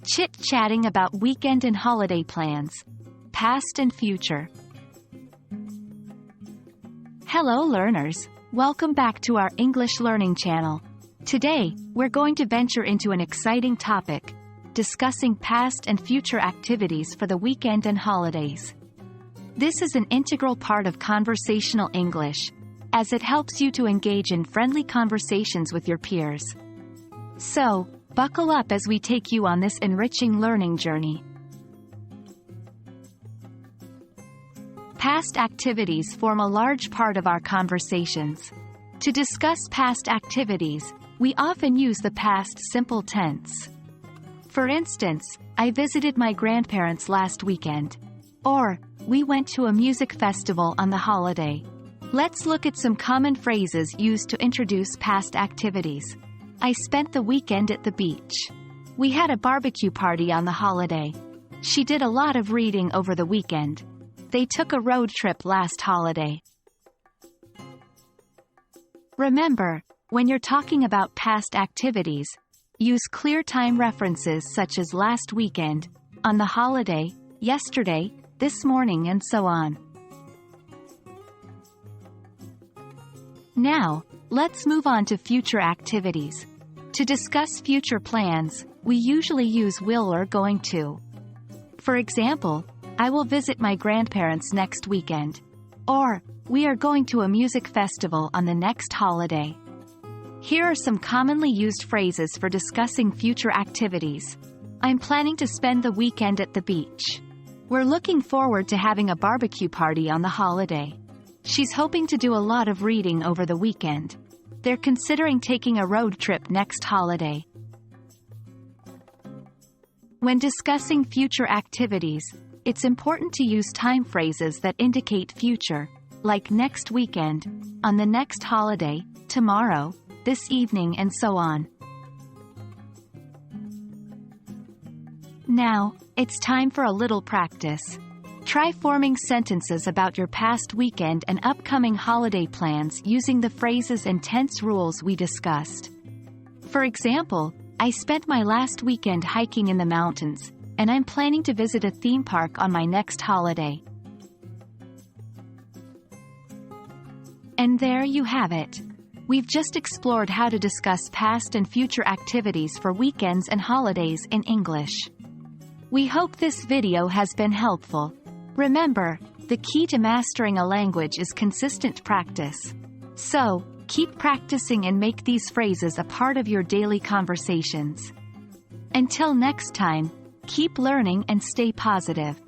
Chit-Chatting about weekend and holiday plans, past and future. Hello learners, welcome back to our English learning channel. Today, we're going to venture into an exciting topic, discussing past and future activities for the weekend and holidays. This is an integral part of conversational English, as it helps you to engage in friendly conversations with your peers. So, buckle up as we take you on this enriching learning journey. Past activities form a large part of our conversations. To discuss past activities, we often use the past simple tense. For instance, I visited my grandparents last weekend. Or, we went to a music festival on the holiday. Let's look at some common phrases used to introduce past activities. I spent the weekend at the beach. We had a barbecue party on the holiday. She did a lot of reading over the weekend. They took a road trip last holiday. Remember, when you're talking about past activities, use clear time references such as last weekend, on the holiday, yesterday, this morning, and so on. Now, let's move on to future activities. To discuss future plans, we usually use will or going to. For example, I will visit my grandparents next weekend. Or, we are going to a music festival on the next holiday. Here are some commonly used phrases for discussing future activities. I'm planning to spend the weekend at the beach. We're looking forward to having a barbecue party on the holiday. She's hoping to do a lot of reading over the weekend. They're considering taking a road trip next holiday. When discussing future activities, it's important to use time phrases that indicate future, like next weekend, on the next holiday, tomorrow, this evening, and so on. Now, it's time for a little practice. Try forming sentences about your past weekend and upcoming holiday plans using the phrases and tense rules we discussed. For example, I spent my last weekend hiking in the mountains, and I'm planning to visit a theme park on my next holiday. And there you have it. We've just explored how to discuss past and future activities for weekends and holidays in English. We hope this video has been helpful. Remember, the key to mastering a language is consistent practice. So, keep practicing and make these phrases a part of your daily conversations. Until next time, keep learning and stay positive.